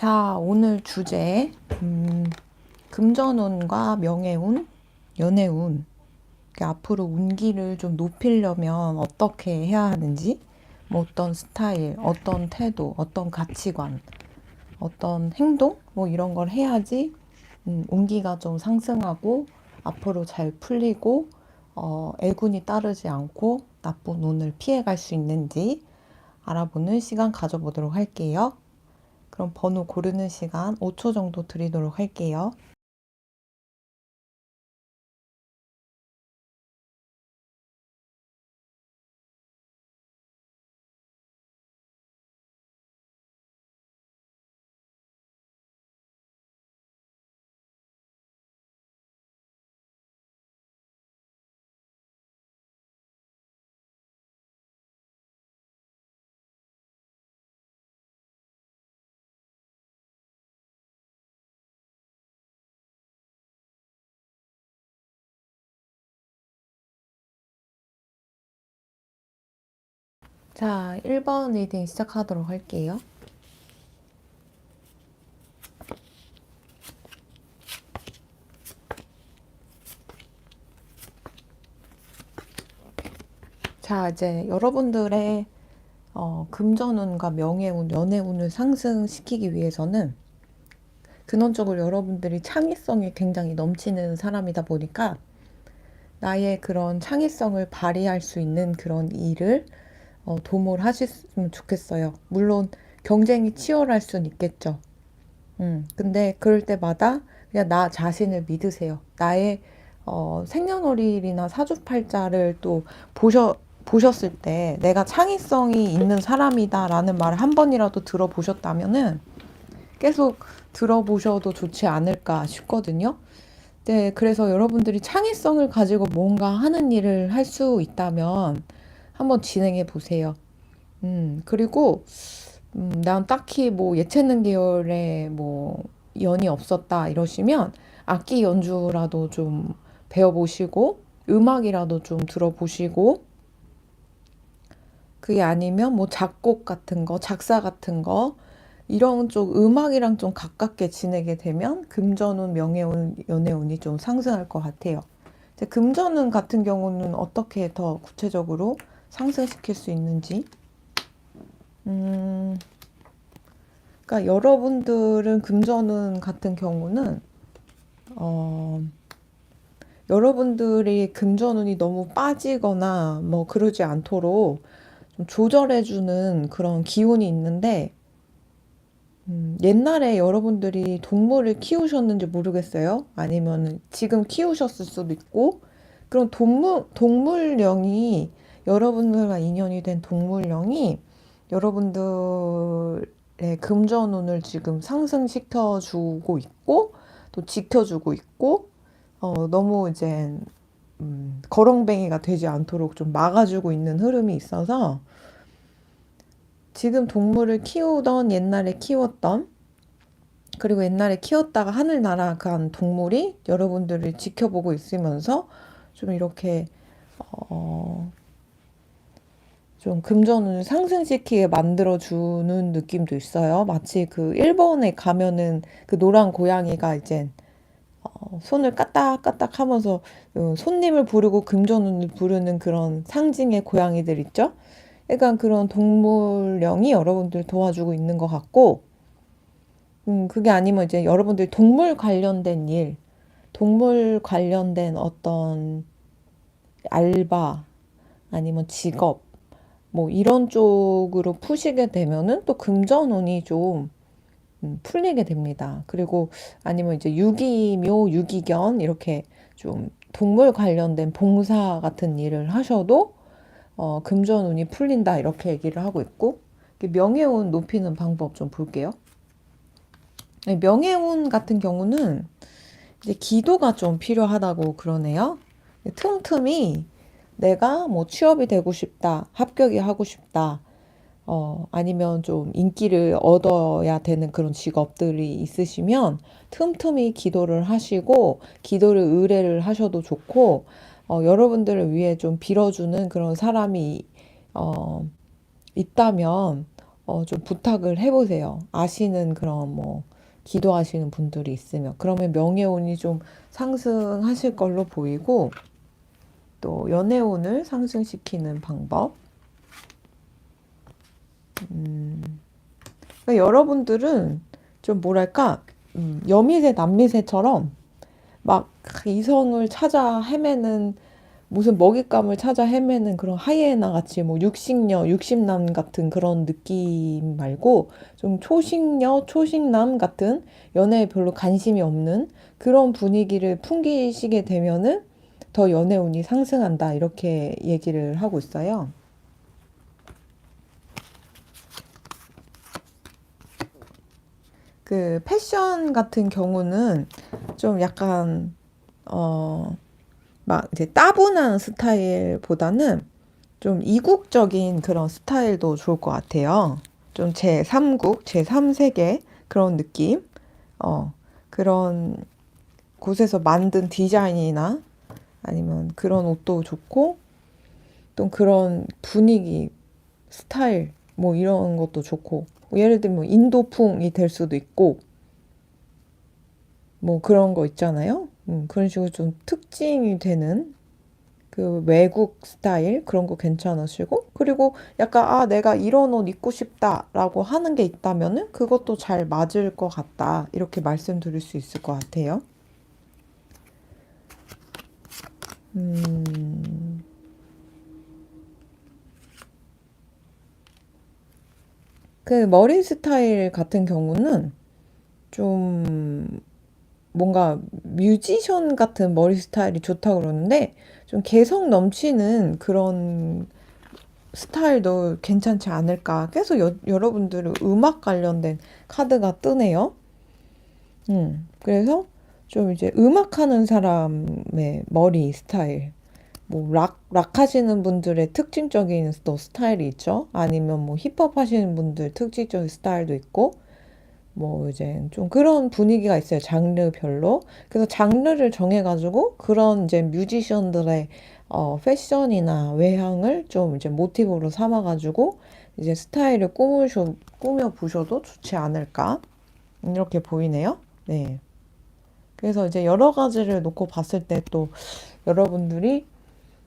자, 오늘 주제, 금전운과 명예운, 연애운, 앞으로 운기를 좀 높이려면 어떻게 해야 하는지, 뭐 어떤 스타일, 어떤 태도, 어떤 가치관, 어떤 행동, 뭐 이런 걸 해야지, 운기가 좀 상승하고, 앞으로 잘 풀리고, 애군이 따르지 않고 나쁜 운을 피해갈 수 있는지 알아보는 시간 가져보도록 할게요. 그럼 번호 고르는 시간 5초 정도 드리도록 할게요. 자, 1번 리딩 시작하도록 할게요. 자, 이제 여러분들의 금전운과 명예운, 연애운을 상승시키기 위해서는 근원적으로 여러분들이 창의성이 굉장히 넘치는 사람이다 보니까 나의 그런 창의성을 발휘할 수 있는 그런 일을 도모를 하셨으면 좋겠어요. 물론 경쟁이 치열할 수는 있겠죠. 근데 그럴 때마다 그냥 나 자신을 믿으세요. 나의 생년월일이나 사주팔자를 또 보셨을 때 내가 창의성이 있는 사람이다라는 말을 한 번이라도 들어보셨다면은 계속 들어보셔도 좋지 않을까 싶거든요. 네, 그래서 여러분들이 창의성을 가지고 뭔가 하는 일을 할 수 있다면 한번 진행해 보세요. 그리고 난 딱히 뭐 예체능 계열에 뭐 연이 없었다 이러시면 악기 연주라도 좀 배워보시고 음악이라도 좀 들어보시고 그게 아니면 뭐 작곡 같은 거, 작사 같은 거 이런 쪽 음악이랑 좀 가깝게 지내게 되면 금전운, 명예운, 연애운이 좀 상승할 것 같아요. 이제 금전운 같은 경우는 어떻게 더 구체적으로 상승시킬 수 있는지 음, 그러니까 여러분들은 금전운 같은 경우는 어, 여러분들이 금전운이 너무 빠지거나 뭐 그러지 않도록 좀 조절해주는 그런 기운이 있는데 옛날에 여러분들이 동물을 키우셨는지 모르겠어요. 아니면 지금 키우셨을 수도 있고 그런 동물령이 여러분들과 인연이 된 동물령이 여러분들의 금전운을 지금 상승시켜 주고 있고 또 지켜주고 있고 너무 이제 거렁뱅이가 되지 않도록 좀 막아주고 있는 흐름이 있어서 지금 동물을 키우던 옛날에 키웠던 그리고 옛날에 키웠다가 하늘 날아간 동물이 여러분들을 지켜보고 있으면서 좀 이렇게 어, 좀 금전운을 상승시키게 만들어주는 느낌도 있어요. 마치 그 일본에 가면은 그 노란 고양이가 이제 손을 까딱까딱 하면서 손님을 부르고 금전운을 부르는 그런 상징의 고양이들 있죠? 약간 그런 동물령이 여러분들 도와주고 있는 것 같고, 그게 아니면 이제 여러분들 동물 관련된 일, 동물 관련된 어떤 알바, 아니면 직업, 뭐 이런 쪽으로 푸시게 되면은 또 금전운이 좀 풀리게 됩니다. 그리고 아니면 이제 유기묘, 유기견 이렇게 좀 동물 관련된 봉사 같은 일을 하셔도 금전운이 풀린다 이렇게 얘기를 하고 있고 명예운 높이는 방법 좀 볼게요. 네, 명예운 같은 경우는 이제 기도가 좀 필요하다고 그러네요. 틈틈이 내가 뭐 취업이 되고 싶다, 합격이 하고 싶다, 아니면 좀 인기를 얻어야 되는 그런 직업들이 있으시면 틈틈이 기도를 하시고 기도를 의뢰를 하셔도 좋고 여러분들을 위해 좀 빌어주는 그런 사람이 어, 있다면 좀 부탁을 해보세요. 아시는 그런 뭐 기도하시는 분들이 있으면 그러면 명예운이 좀 상승하실 걸로 보이고 또 연애운을 상승시키는 방법. 그러니까 여러분들은 좀 뭐랄까 여미새 남미새처럼 막 이성을 찾아 헤매는 무슨 먹잇감을 찾아 헤매는 그런 하이에나 같이 뭐 육식녀, 육식남 같은 그런 느낌 말고 좀 초식녀, 초식남 같은 연애에 별로 관심이 없는 그런 분위기를 풍기시게 되면은 더 연애운이 상승한다 이렇게 얘기를 하고 있어요. 그 패션 같은 경우는 좀 약간 어 막 이제 따분한 스타일보다는 좀 이국적인 그런 스타일도 좋을 것 같아요. 좀 제3국, 제3세계 그런 느낌? 그런 곳에서 만든 디자인이나 아니면 그런 옷도 좋고, 또 그런 분위기, 스타일, 뭐 이런 것도 좋고, 뭐 예를 들면 인도풍이 될 수도 있고, 뭐 그런 거 있잖아요. 그런 식으로 좀 특징이 되는 그 외국 스타일 그런 거 괜찮으시고 그리고 약간 아 내가 이런 옷 입고 싶다라고 하는 게 있다면은 그것도 잘 맞을 것 같다 이렇게 말씀드릴 수 있을 것 같아요. 음, 그 머리 스타일 같은 경우는 좀 뭔가 뮤지션 같은 머리 스타일이 좋다고 그러는데 좀 개성 넘치는 그런 스타일도 괜찮지 않을까. 계속 여러분들은 음악 관련된 카드가 뜨네요. 그래서 좀 이제 음악하는 사람의 머리 스타일, 뭐 락 하시는 분들의 특징적인 또 스타일이 있죠. 아니면 뭐 힙합 하시는 분들 특징적인 스타일도 있고, 뭐 이제 좀 그런 분위기가 있어요. 장르별로. 그래서 장르를 정해가지고 그런 이제 뮤지션들의 패션이나 외향을 좀 이제 모티브로 삼아가지고 이제 스타일을 꾸며 보셔도 좋지 않을까. 이렇게 보이네요. 네. 그래서 이제 여러 가지를 놓고 봤을 때 또 여러분들이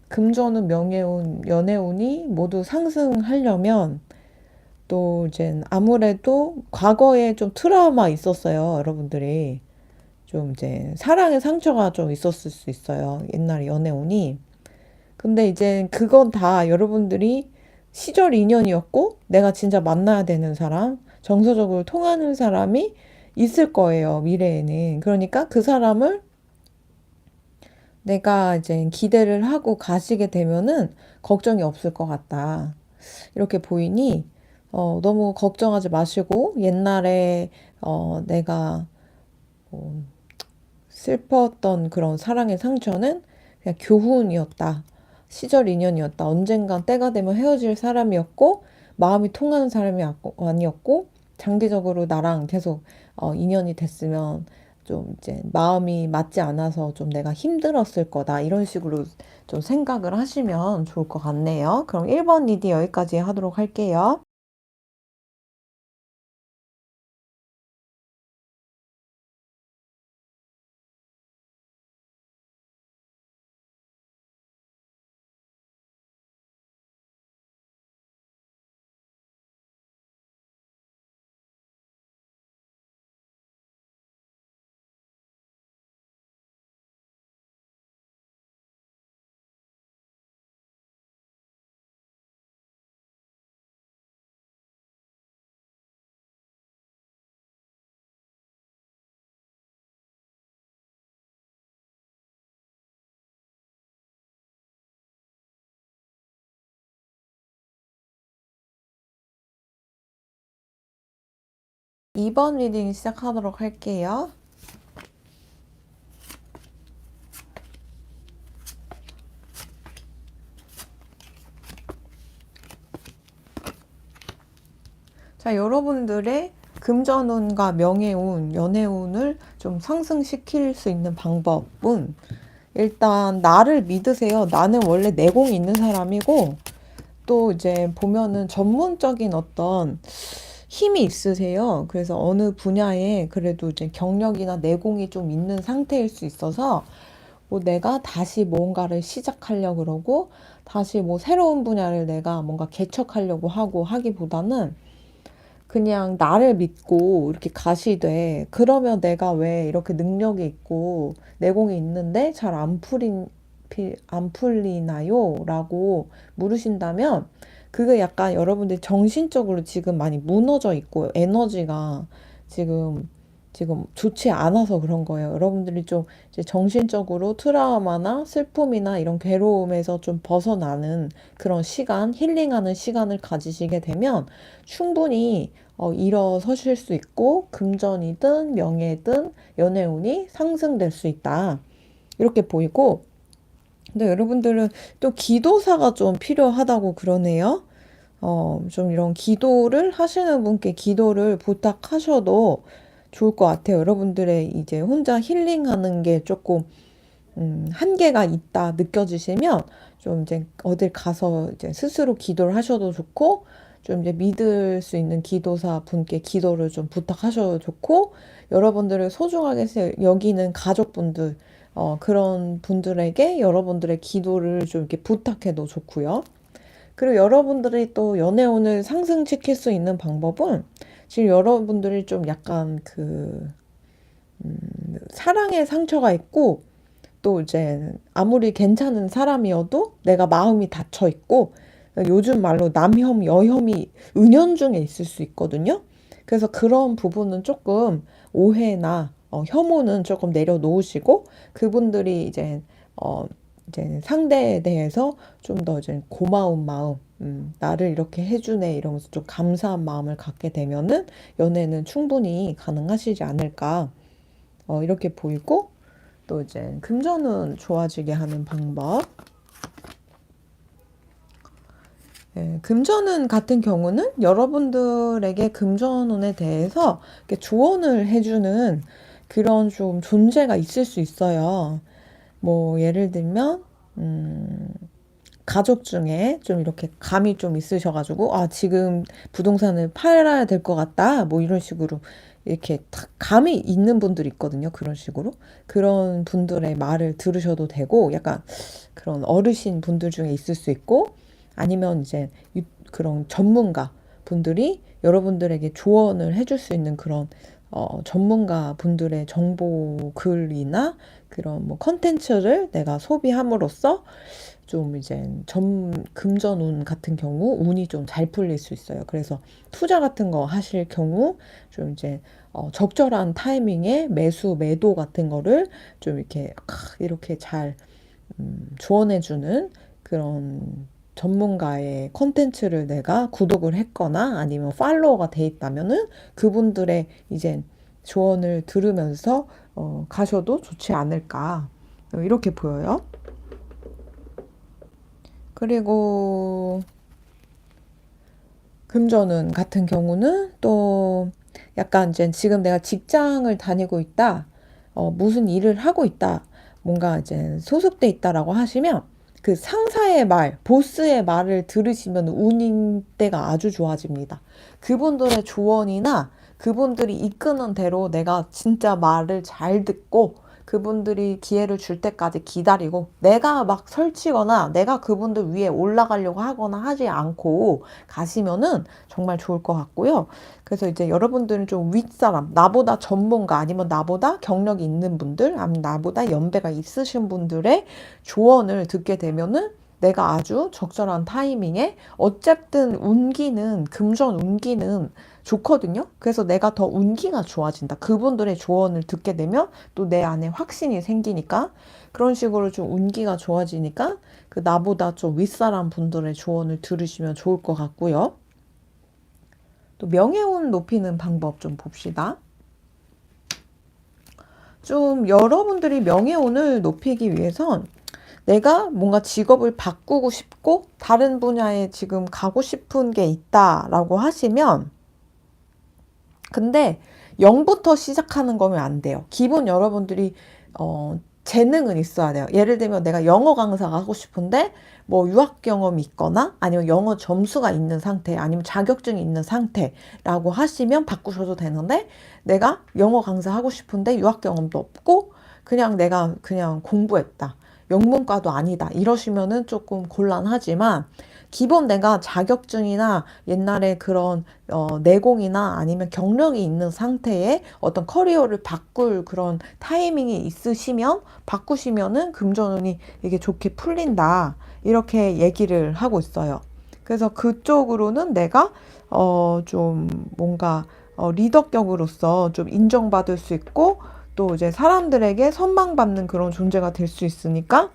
금전운, 명예운, 연애운이 모두 상승하려면 또 이제 아무래도 과거에 좀 트라우마 있었어요. 여러분들이 좀 이제 사랑의 상처가 좀 있었을 수 있어요. 옛날 연애운이. 근데 이제 그건 다 여러분들이 시절 인연이었고 내가 진짜 만나야 되는 사람, 정서적으로 통하는 사람이 있을 거예요. 미래에는. 그러니까 그 사람을 내가 이제 기대를 하고 가시게 되면은 걱정이 없을 것 같다. 이렇게 보이니 너무 걱정하지 마시고 옛날에 내가 뭐 슬펐던 그런 사랑의 상처는 그냥 교훈이었다. 시절 인연이었다. 언젠간 때가 되면 헤어질 사람이었고 마음이 통하는 사람이 아니었고 장기적으로 나랑 계속 인연이 됐으면 좀 이제 마음이 맞지 않아서 좀 내가 힘들었을 거다. 이런 식으로 좀 생각을 하시면 좋을 것 같네요. 그럼 1번 리딩 여기까지 하도록 할게요. 2번 리딩 시작하도록 할게요. 자, 여러분들의 금전운과 명예운, 연애운을 좀 상승시킬 수 있는 방법은 일단 나를 믿으세요. 나는 원래 내공이 있는 사람이고 또 이제 보면은 전문적인 어떤 힘이 있으세요. 그래서 어느 분야에 그래도 이제 경력이나 내공이 좀 있는 상태일 수 있어서 뭐 내가 다시 뭔가를 시작하려고 그러고 다시 뭐 새로운 분야를 내가 뭔가 개척하려고 하고 하기보다는 그냥 나를 믿고 이렇게 가시되 그러면 내가 왜 이렇게 능력이 있고 내공이 있는데 잘 안 풀리나요? 라고 물으신다면 그게 약간 여러분들이 정신적으로 지금 많이 무너져 있고 에너지가 지금 좋지 않아서 그런 거예요. 여러분들이 좀 이제 정신적으로 트라우마나 슬픔이나 이런 괴로움에서 좀 벗어나는 그런 시간, 힐링하는 시간을 가지시게 되면 충분히 일어서실 수 있고 금전이든 명예든 연애운이 상승될 수 있다. 이렇게 보이고 근데 여러분들은 또 기도사가 좀 필요하다고 그러네요. 좀 이런 기도를 하시는 분께 기도를 부탁하셔도 좋을 것 같아요. 여러분들의 이제 혼자 힐링하는 게 조금 한계가 있다 느껴지시면 좀 이제 어딜 가서 이제 스스로 기도를 하셔도 좋고 좀 이제 믿을 수 있는 기도사 분께 기도를 좀 부탁하셔도 좋고 여러분들을 소중하게 여기는 가족분들 그런 분들에게 여러분들의 기도를 좀 이렇게 부탁해도 좋고요. 그리고 여러분들이 또 연애운을 상승시킬 수 있는 방법은 지금 여러분들이 좀 약간 사랑의 상처가 있고 또 이제 아무리 괜찮은 사람이어도 내가 마음이 닫혀 있고 요즘 말로 남혐, 여혐이 은연중에 있을 수 있거든요. 그래서 그런 부분은 조금 오해나 혐오는 조금 내려놓으시고 그분들이 이제 상대에 대해서 좀 더 이제 고마운 마음, 나를 이렇게 해주네 이러면서 좀 감사한 마음을 갖게 되면은 연애는 충분히 가능하시지 않을까 이렇게 보이고 또 이제 금전운 좋아지게 하는 방법. 금전운 같은 경우는 여러분들에게 금전운에 대해서 이렇게 조언을 해주는 그런 좀 존재가 있을 수 있어요. 뭐 예를 들면 가족 중에 좀 이렇게 감이 좀 있으셔가지고 아 지금 부동산을 팔아야 될 것 같다 뭐 이런 식으로 이렇게 감이 있는 분들이 있거든요. 그런 식으로 그런 분들의 말을 들으셔도 되고 약간 그런 어르신 분들 중에 있을 수 있고 아니면 이제 그런 전문가 분들이 여러분들에게 조언을 해줄 수 있는 그런 전문가 분들의 정보 글이나 그런 뭐 컨텐츠를 내가 소비함으로써 좀 이제 금전운 같은 경우 운이 좀 잘 풀릴 수 있어요. 그래서 투자 같은 거 하실 경우 좀 이제 적절한 타이밍에 매수, 매도 같은 거를 좀 이렇게 잘 조언해주는 그런 전문가의 콘텐츠를 내가 구독을 했거나 아니면 팔로워가 돼 있다면은 그분들의 이제 조언을 들으면서 가셔도 좋지 않을까 이렇게 보여요. 그리고 금전운 같은 경우는 또 약간 이제 지금 내가 직장을 다니고 있다, 무슨 일을 하고 있다, 뭔가 이제 소속돼 있다라고 하시면 그 상사의 말, 보스의 말을 들으시면 운인 때가 아주 좋아집니다. 그분들의 조언이나 그분들이 이끄는 대로 내가 진짜 말을 잘 듣고 그분들이 기회를 줄 때까지 기다리고 내가 막 설치거나 내가 그분들 위에 올라가려고 하거나 하지 않고 가시면은 정말 좋을 것 같고요. 그래서 이제 여러분들은 좀 윗사람, 나보다 전문가 아니면 나보다 경력이 있는 분들 아니면 나보다 연배가 있으신 분들의 조언을 듣게 되면은 내가 아주 적절한 타이밍에 어쨌든 운기는 금전 운기는 좋거든요. 그래서 내가 더 운기가 좋아진다. 그분들의 조언을 듣게 되면 또 내 안에 확신이 생기니까 그런 식으로 좀 운기가 좋아지니까 그 나보다 좀 윗사람 분들의 조언을 들으시면 좋을 것 같고요. 또 명예운 높이는 방법 좀 봅시다. 좀 여러분들이 명예운을 높이기 위해선 내가 뭔가 직업을 바꾸고 싶고 다른 분야에 지금 가고 싶은 게 있다라고 하시면 근데 0부터 시작하는 거면 안 돼요. 기본 여러분들이 재능은 있어야 돼요. 예를 들면 내가 영어 강사가 하고 싶은데 뭐 유학 경험이 있거나 아니면 영어 점수가 있는 상태 아니면 자격증이 있는 상태라고 하시면 바꾸셔도 되는데 내가 영어 강사 하고 싶은데 유학 경험도 없고 그냥 내가 그냥 공부했다. 영문과도 아니다. 이러시면은 조금 곤란하지만 기본 내가 자격증이나 옛날에 그런 내공이나 아니면 경력이 있는 상태에 어떤 커리어를 바꿀 그런 타이밍이 있으시면 바꾸시면은 금전운이 이게 좋게 풀린다. 이렇게 얘기를 하고 있어요. 그래서 그쪽으로는 내가 좀 뭔가 리더격으로서 좀 인정받을 수 있고 또 이제 사람들에게 선망받는 그런 존재가 될 수 있으니까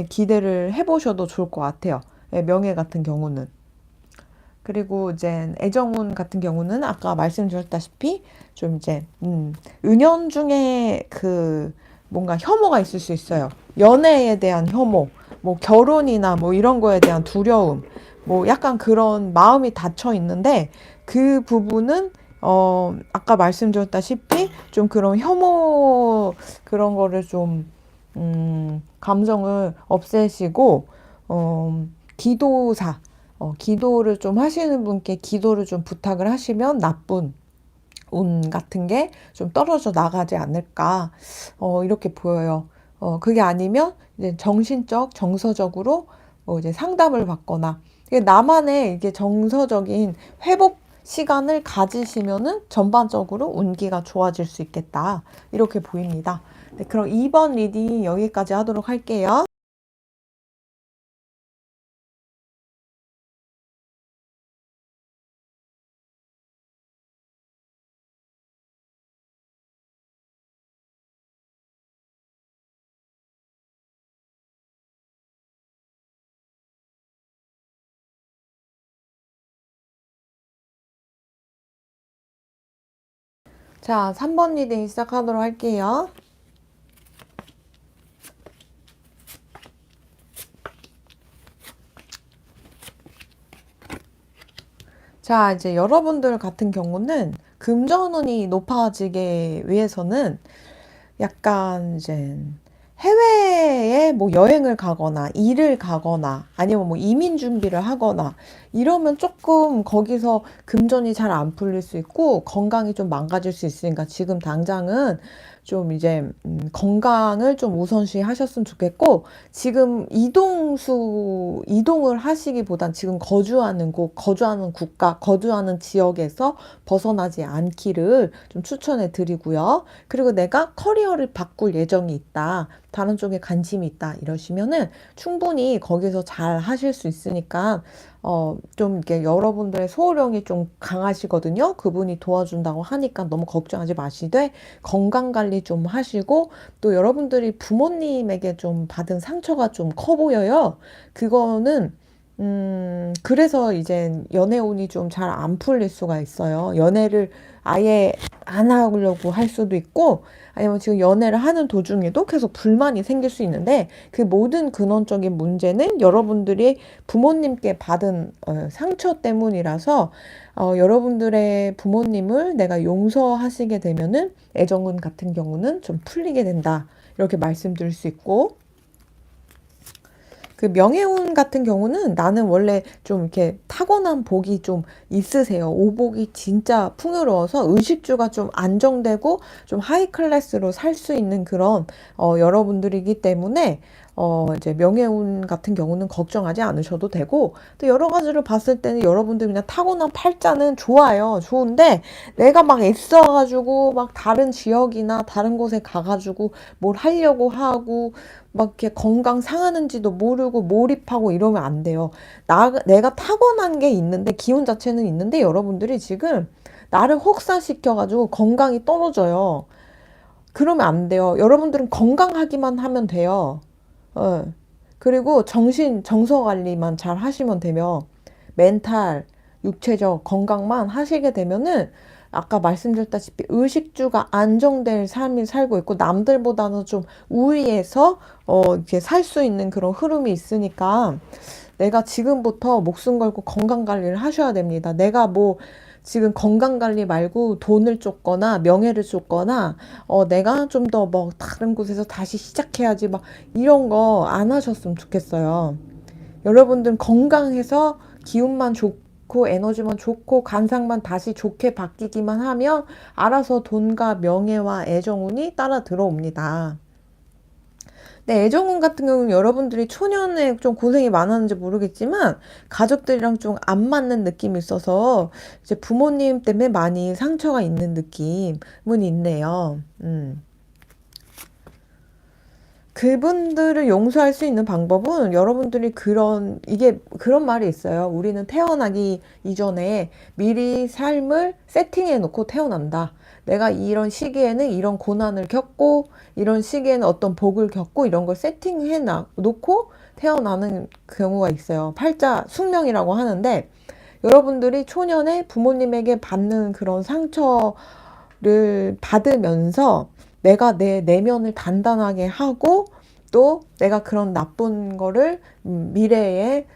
기대를 해보셔도 좋을 것 같아요. 명예 같은 경우는. 그리고 이제 애정운 같은 경우는 아까 말씀드렸다시피 좀 이제 은연중에 그 뭔가 혐오가 있을 수 있어요. 연애에 대한 혐오, 뭐 결혼이나 뭐 이런 거에 대한 두려움, 뭐 약간 그런 마음이 닫혀 있는데 그 부분은 아까 말씀드렸다시피 좀 그런 혐오 그런 거를 좀 감정을 없애시고 기도사 기도를 좀 하시는 분께 기도를 좀 부탁을 하시면 나쁜 운 같은 게 좀 떨어져 나가지 않을까, 이렇게 보여요. 그게 아니면 이제 정신적, 정서적으로 이제 상담을 받거나, 이게 나만의 이게 정서적인 회복 시간을 가지시면은 전반적으로 운기가 좋아질 수 있겠다. 이렇게 보입니다. 네, 그럼 2번 리딩 여기까지 하도록 할게요. 자, 3번 리딩 시작하도록 할게요. 자, 이제 여러분들 같은 경우는 금전운이 높아지기 위해서는 약간 이제 해외에 뭐 여행을 가거나 일을 가거나 아니면 뭐 이민 준비를 하거나 이러면 조금 거기서 금전이 잘 안 풀릴 수 있고 건강이 좀 망가질 수 있으니까 지금 당장은 좀 이제 건강을 좀 우선시 하셨으면 좋겠고 지금 이동을 하시기보단 지금 거주하는 곳, 거주하는 국가, 거주하는 지역에서 벗어나지 않기를 좀 추천해 드리고요. 그리고 내가 커리어를 바꿀 예정이 있다. 다른 쪽에 관심이 있다. 이러시면은 충분히 거기서 잘 하실 수 있으니까 좀 이렇게 여러분들의 소호령이 좀 강하시거든요. 그분이 도와준다고 하니까 너무 걱정하지 마시되 건강 관리 좀 하시고 또 여러분들이 부모님에게 좀 받은 상처가 좀 커 보여요. 그거는 그래서 이제 연애운이 좀 잘 안 풀릴 수가 있어요. 연애를 아예 안 하려고 할 수도 있고, 아니면 지금 연애를 하는 도중에도 계속 불만이 생길 수 있는데, 그 모든 근원적인 문제는 여러분들이 부모님께 받은 상처 때문이라서, 여러분들의 부모님을 내가 용서하시게 되면은 애정운 같은 경우는 좀 풀리게 된다. 이렇게 말씀드릴 수 있고, 그 명예운 같은 경우는 나는 원래 좀 이렇게 타고난 복이 좀 있으세요. 오복이 진짜 풍요로워서 의식주가 좀 안정되고 좀 하이 클래스로 살 수 있는 그런 여러분들이기 때문에 이제 명예운 같은 경우는 걱정하지 않으셔도 되고 또 여러 가지를 봤을 때는 여러분들 그냥 타고난 팔자는 좋아요. 좋은데 내가 막 애써가지고 막 다른 지역이나 다른 곳에 가가지고 뭘 하려고 하고 막 이렇게 건강 상하는지도 모르고 몰입하고 이러면 안 돼요. 내가 타고난 게 있는데 기운 자체는 있는데 여러분들이 지금 나를 혹사시켜가지고 건강이 떨어져요. 그러면 안 돼요. 여러분들은 건강하기만 하면 돼요. 어. 그리고 정서 관리만 잘 하시면 되며, 멘탈, 육체적 건강만 하시게 되면은, 아까 말씀드렸다시피 의식주가 안정될 삶을 살고 있고, 남들보다는 좀 우위에서, 이렇게 살 수 있는 그런 흐름이 있으니까, 내가 지금부터 목숨 걸고 건강 관리를 하셔야 됩니다. 내가 뭐, 지금 건강관리 말고 돈을 쫓거나 명예를 쫓거나 내가 좀 더 뭐 다른 곳에서 다시 시작해야지 막 이런 거 안 하셨으면 좋겠어요. 여러분들 건강해서 기운만 좋고 에너지만 좋고 관상만 다시 좋게 바뀌기만 하면 알아서 돈과 명예와 애정운이 따라 들어옵니다. 네, 애정운 같은 경우는 여러분들이 초년에 좀 고생이 많았는지 모르겠지만 가족들이랑 좀 안 맞는 느낌이 있어서 이제 부모님 때문에 많이 상처가 있는 느낌은 있네요. 그분들을 용서할 수 있는 방법은 여러분들이 이게 그런 말이 있어요. 우리는 태어나기 이전에 미리 삶을 세팅해 놓고 태어난다. 내가 이런 시기에는 이런 고난을 겪고, 이런 시기에는 어떤 복을 겪고, 이런 걸 세팅해 놓고 태어나는 경우가 있어요. 팔자 숙명이라고 하는데, 여러분들이 초년에 부모님에게 받는 그런 상처를 받으면서 내가 내 내면을 단단하게 하고 또 내가 그런 나쁜 거를 미래에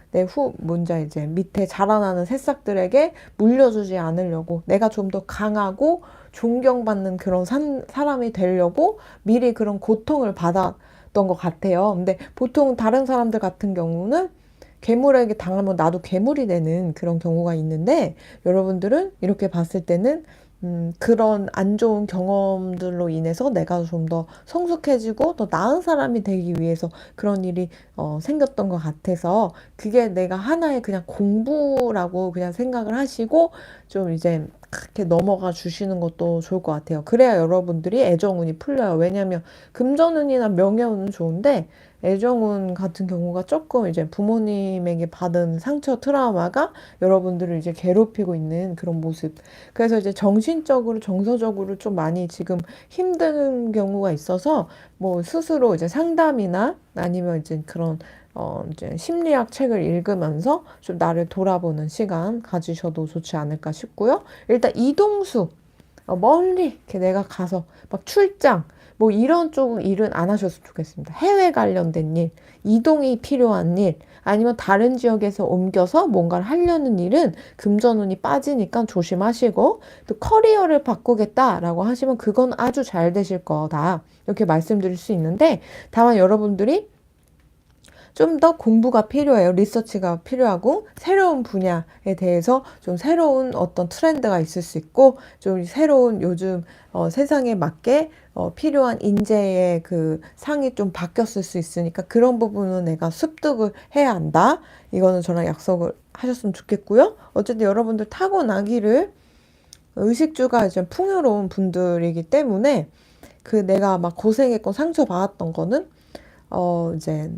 뭔지 이제 밑에 자라나는 새싹들에게 물려주지 않으려고 내가 좀 더 강하고 존경받는 그런 사람이 되려고 미리 그런 고통을 받았던 것 같아요. 근데 보통 다른 사람들 같은 경우는 괴물에게 당하면 나도 괴물이 되는 그런 경우가 있는데 여러분들은 이렇게 봤을 때는 그런 안 좋은 경험들로 인해서 내가 좀 더 성숙해지고 더 나은 사람이 되기 위해서 그런 일이 생겼던 것 같아서 그게 내가 하나의 그냥 공부라고 그냥 생각을 하시고 좀 이제 그렇게 넘어가 주시는 것도 좋을 것 같아요. 그래야 여러분들이 애정운이 풀려요. 왜냐하면 금전운이나 명예운은 좋은데 애정운 같은 경우가 조금 이제 부모님에게 받은 상처 트라우마가 여러분들을 이제 괴롭히고 있는 그런 모습. 그래서 이제 정신적으로, 정서적으로 좀 많이 지금 힘든 경우가 있어서 뭐 스스로 이제 상담이나 아니면 이제 그런 이제 심리학 책을 읽으면서 좀 나를 돌아보는 시간 가지셔도 좋지 않을까 싶고요. 일단 이동수 멀리 이렇게 내가 가서 막 출장 뭐 이런 쪽 일은 안 하셨으면 좋겠습니다. 해외 관련된 일, 이동이 필요한 일, 아니면 다른 지역에서 옮겨서 뭔가를 하려는 일은 금전운이 빠지니까 조심하시고 또 커리어를 바꾸겠다라고 하시면 그건 아주 잘 되실 거다. 이렇게 말씀드릴 수 있는데 다만 여러분들이 좀 더 공부가 필요해요. 리서치가 필요하고 새로운 분야에 대해서 좀 새로운 어떤 트렌드가 있을 수 있고 좀 새로운 요즘 세상에 맞게 필요한 인재의 그 상이 좀 바뀌었을 수 있으니까 그런 부분은 내가 습득을 해야 한다. 이거는 저랑 약속을 하셨으면 좋겠고요. 어쨌든 여러분들 타고나기를 의식주가 이제 풍요로운 분들이기 때문에 그 내가 막 고생했고 상처받았던 거는 이제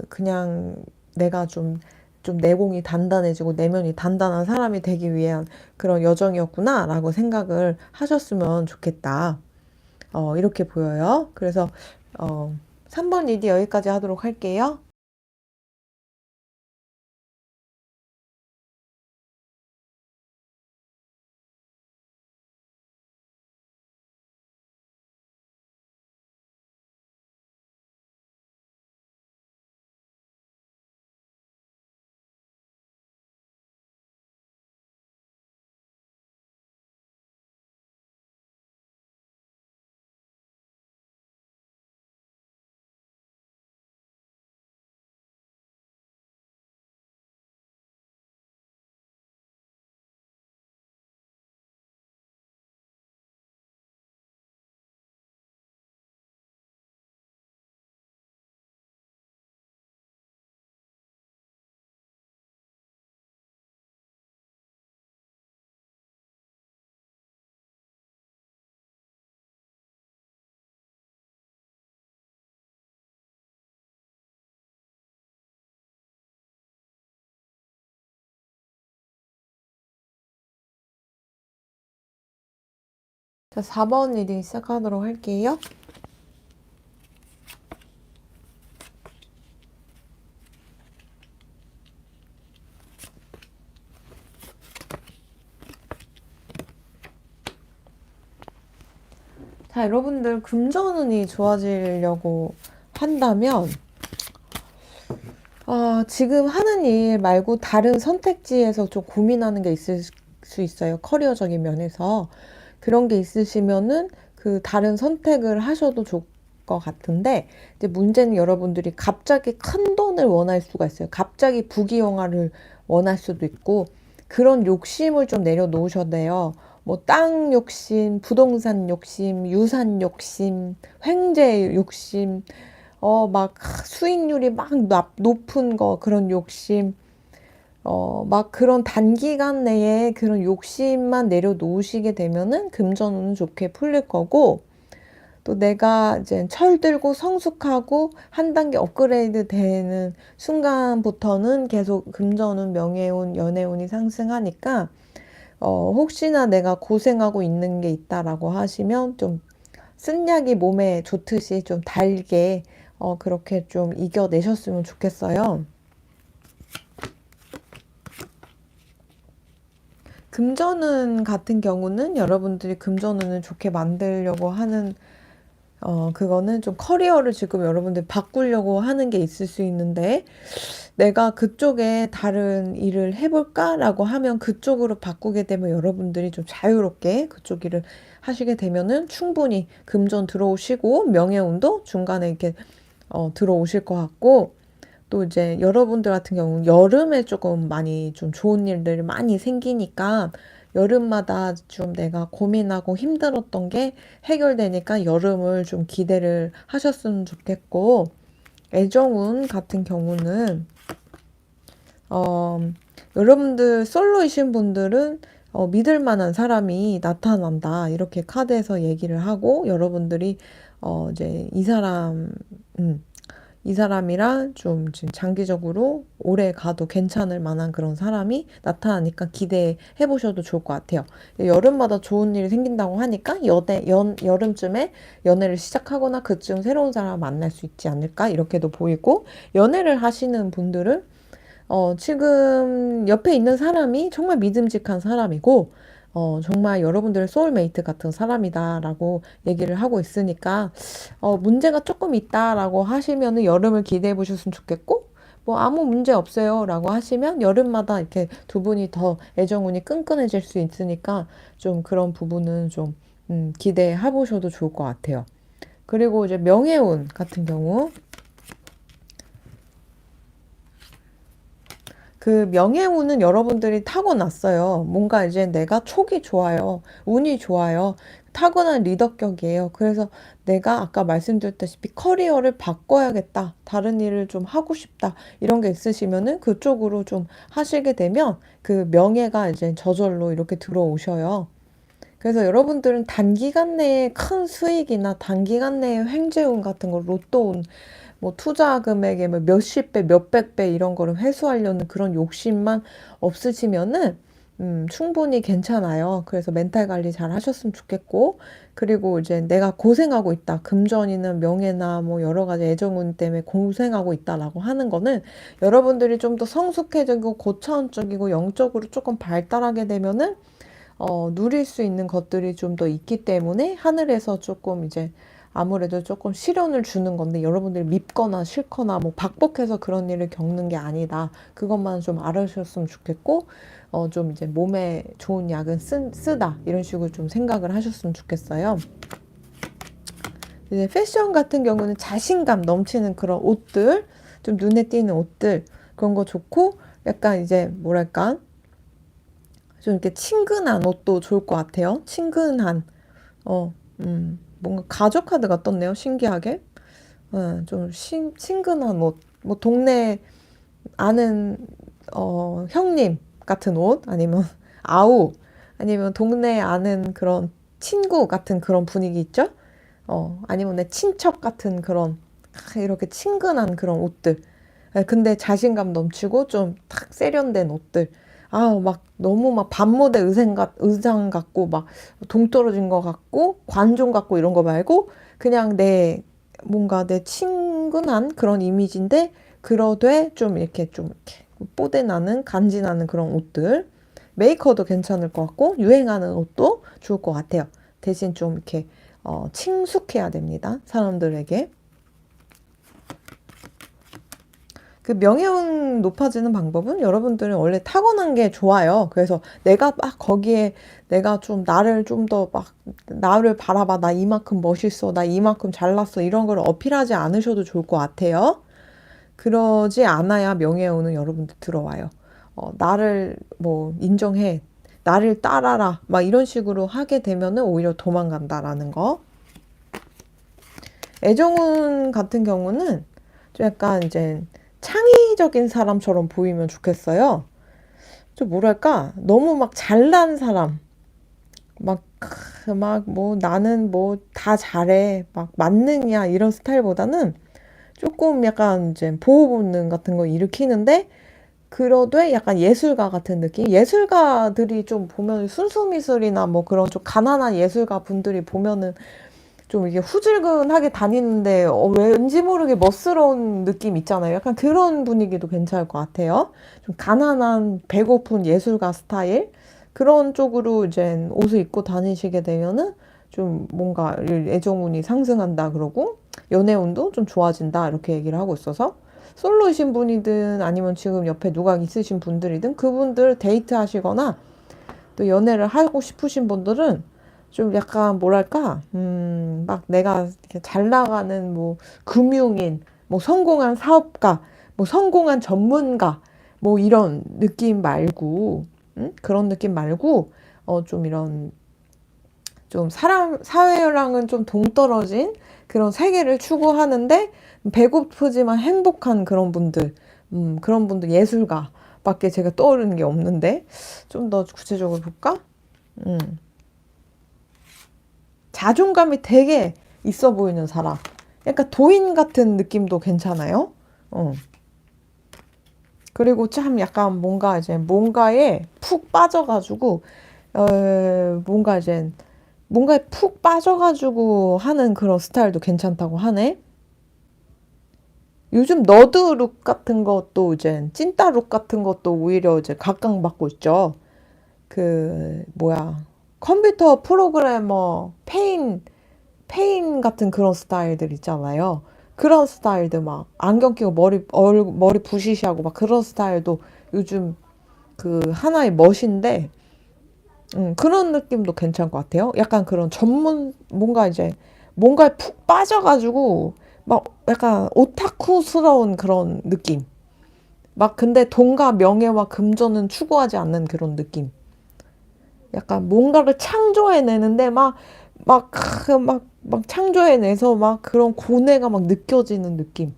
그냥 내가 좀 내공이 단단해지고 내면이 단단한 사람이 되기 위한 그런 여정이었구나라고 생각을 하셨으면 좋겠다. 이렇게 보여요. 그래서 3번 리디 여기까지 하도록 할게요. 자, 4번 리딩 시작하도록 할게요. 자, 여러분들 금전운이 좋아지려고 한다면 지금 하는 일 말고 다른 선택지에서 좀 고민하는 게 있을 수 있어요. 커리어적인 면에서. 그런 게 있으시면은 그 다른 선택을 하셔도 좋을 것 같은데, 이제 문제는 여러분들이 갑자기 큰 돈을 원할 수가 있어요. 갑자기 부귀영화를 원할 수도 있고, 그런 욕심을 좀 내려놓으셔야 돼요. 뭐 땅 욕심, 부동산 욕심, 유산 욕심, 횡재 욕심, 막 수익률이 막 높은 거, 그런 욕심, 막 그런 단기간 내에 그런 욕심만 내려놓으시게 되면은 금전운은 좋게 풀릴 거고, 또 내가 이제 철들고 성숙하고 한 단계 업그레이드 되는 순간부터는 계속 금전운, 명예운, 연애운이 상승하니까, 혹시나 내가 고생하고 있는 게 있다라고 하시면 좀 쓴약이 몸에 좋듯이 좀 달게, 그렇게 좀 이겨내셨으면 좋겠어요. 금전운 같은 경우는 여러분들이 금전운을 좋게 만들려고 하는, 그거는 좀 커리어를 지금 여러분들 바꾸려고 하는 게 있을 수 있는데, 내가 그쪽에 다른 일을 해볼까라고 하면 그쪽으로 바꾸게 되면 여러분들이 좀 자유롭게 그쪽 일을 하시게 되면은 충분히 금전 들어오시고 명예운도 중간에 이렇게 들어오실 것 같고, 또 이제 여러분들 같은 경우는 여름에 조금 많이 좀 좋은 일들이 많이 생기니까 여름마다 좀 내가 고민하고 힘들었던 게 해결되니까 여름을 좀 기대를 하셨으면 좋겠고, 애정운 같은 경우는 어, 여러분들 솔로이신 분들은 믿을 만한 사람이 나타난다, 이렇게 카드에서 얘기를 하고, 여러분들이 이제 이 사람이랑 좀 지금 장기적으로 오래 가도 괜찮을 만한 그런 사람이 나타나니까 기대해 보셔도 좋을 것 같아요. 여름마다 좋은 일이 생긴다고 하니까 여름쯤에 연애를 시작하거나 그쯤 새로운 사람 만날 수 있지 않을까, 이렇게도 보이고, 연애를 하시는 분들은 지금 옆에 있는 사람이 정말 믿음직한 사람이고, 정말 여러분들의 소울메이트 같은 사람이다라고 얘기를 하고 있으니까, 문제가 조금 있다라고 하시면은 여름을 기대해 보셨으면 좋겠고, 뭐 아무 문제 없어요 라고 하시면 여름마다 이렇게 두 분이 더 애정운이 끈끈해질 수 있으니까 좀 그런 부분은 좀 기대해 보셔도 좋을 것 같아요. 그리고 이제 명예운 같은 경우, 그 명예운은 여러분들이 타고났어요. 뭔가 이제 내가 촉이 좋아요. 운이 좋아요. 타고난 리더격이에요. 그래서 내가 아까 말씀드렸다시피 커리어를 바꿔야겠다, 다른 일을 좀 하고 싶다, 이런 게 있으시면은 그쪽으로 좀 하시게 되면 그 명예가 이제 저절로 이렇게 들어오셔요. 그래서 여러분들은 단기간 내에 큰 수익이나 단기간 내에 횡재운 같은 거, 로또운, 뭐 투자 금액의 뭐 몇십 배, 몇백 배 이런 거를 회수하려는 그런 욕심만 없으시면은 충분히 괜찮아요. 그래서 멘탈 관리 잘 하셨으면 좋겠고, 그리고 이제 내가 고생하고 있다, 금전이나 명예나 뭐 여러 가지 애정운 때문에 고생하고 있다라고 하는 거는 여러분들이 좀 더 성숙해지고 고차원적이고 영적으로 조금 발달하게 되면은 누릴 수 있는 것들이 좀 더 있기 때문에 하늘에서 조금 이제 아무래도 조금 시련을 주는 건데, 여러분들이 밉거나 싫거나 뭐 박복해서 그런 일을 겪는 게 아니다, 그것만 좀 알아주셨으면 좋겠고, 좀 이제 몸에 좋은 약은 쓰다, 이런 식으로 좀 생각을 하셨으면 좋겠어요. 이제 패션 같은 경우는 자신감 넘치는 그런 옷들, 좀 눈에 띄는 옷들, 그런 거 좋고, 약간 이제 뭐랄까 좀 이렇게 친근한 옷도 좋을 것 같아요. 친근한, 뭔가 가족 카드가 떴네요. 신기하게. 좀 친근한 옷. 뭐 동네 아는, 형님 같은 옷, 아니면 아우, 아니면 동네 아는 그런 친구 같은 그런 분위기 있죠? 아니면 내 친척 같은 그런, 이렇게 친근한 그런 옷들. 근데 자신감 넘치고 좀 탁 세련된 옷들. 막 너무 막 밤모델 의상 같고 막 동떨어진 거 같고 관종 같고 이런 거 말고, 그냥 뭔가 내 친근한 그런 이미지인데 그러되 좀 이렇게 뽀대나는 간지나는 그런 옷들. 메이커도 괜찮을 것 같고 유행하는 옷도 좋을 것 같아요. 대신 좀 이렇게 친숙해야 됩니다, 사람들에게. 그 명예운 높아지는 방법은 여러분들은 원래 타고난 게 좋아요. 그래서 내가 막 거기에 내가 좀 나를 좀 더 막 나를 바라봐. 나 이만큼 멋있어. 나 이만큼 잘났어. 이런 걸 어필하지 않으셔도 좋을 것 같아요. 그러지 않아야 명예운은 여러분들 들어와요. 나를 뭐 인정해. 나를 따라라. 막 이런 식으로 하게 되면은 오히려 도망간다라는 거. 애정운 같은 경우는 좀 약간 이제 창의적인 사람처럼 보이면 좋겠어요. 좀 뭐랄까, 너무 막 잘난 사람, 막, 뭐 나는 뭐 다 잘해, 막 만능이야, 이런 스타일보다는 조금 약간 이제 보호 본능 같은 거 일으키는데, 그러되 약간 예술가 같은 느낌? 예술가들이 좀 보면 순수미술이나 뭐 그런 좀 가난한 예술가 분들이 보면은 좀 이게 후줄근하게 다니는데 왠지 모르게 멋스러운 느낌 있잖아요. 약간 그런 분위기도 괜찮을 것 같아요. 좀 가난한 배고픈 예술가 스타일 그런 쪽으로 이제 옷을 입고 다니시게 되면은 좀 뭔가 애정운이 상승한다 그러고 연애운도 좀 좋아진다 이렇게 얘기를 하고 있어서 솔로이신 분이든 아니면 지금 옆에 누가 있으신 분들이든 그분들 데이트 하시거나 또 연애를 하고 싶으신 분들은 좀 약간 뭐랄까, 막 내가 이렇게 잘 나가는 뭐 금융인, 뭐 성공한 사업가, 뭐 성공한 전문가, 뭐 이런 느낌 말고, 그런 느낌 말고, 좀 이런, 좀 사회랑은 좀 동떨어진 그런 세계를 추구하는데 배고프지만 행복한 그런 분들, 그런 분들 예술가 밖에 제가 떠오르는 게 없는데, 좀 더 구체적으로 볼까? 음. 자존감이 되게 있어 보이는 사람. 약간 도인 같은 느낌도 괜찮아요. 어. 그리고 참 약간 뭔가 이제 뭔가에 푹 빠져가지고, 뭔가 이제 뭔가에 푹 빠져가지고 하는 그런 스타일도 괜찮다고 하네. 요즘 너드 룩 같은 것도 이제 찐따 룩 같은 것도 오히려 이제 각광받고 있죠. 그 뭐야 컴퓨터 프로그래머 페인 같은 그런 스타일들 있잖아요. 그런 스타일들 막 안경 끼고 머리 부시시하고 막 그런 스타일도 요즘 그 하나의 멋인데, 그런 느낌도 괜찮을 것 같아요. 약간 그런 뭔가 이제 뭔가에 푹 빠져가지고 막 약간 오타쿠스러운 그런 느낌. 막 근데 돈과 명예와 금전은 추구하지 않는 그런 느낌. 약간 뭔가를 창조해내는데 막 창조해내서 막 그런 고뇌가 막 느껴지는 느낌.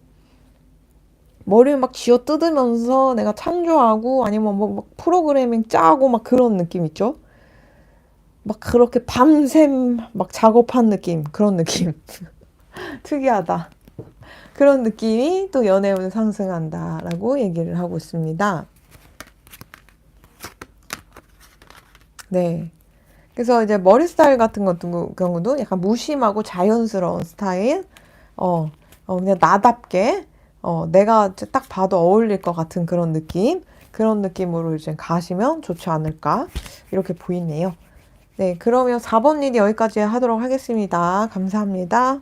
머리를 막 쥐어 뜯으면서 내가 창조하고 아니면 막 프로그래밍 짜고 막 그런 느낌 있죠? 막 그렇게 밤샘 막 작업한 느낌. 그런 느낌. 특이하다. 그런 느낌이 또 연애운을 상승한다라고 얘기를 하고 있습니다. 네. 그래서 이제 머리 스타일 같은 것도 경우도 약간 무심하고 자연스러운 스타일, 그냥 나답게, 내가 딱 봐도 어울릴 것 같은 그런 느낌, 그런 느낌으로 이제 가시면 좋지 않을까 이렇게 보이네요. 네, 그러면 4번 리드 여기까지 하도록 하겠습니다. 감사합니다.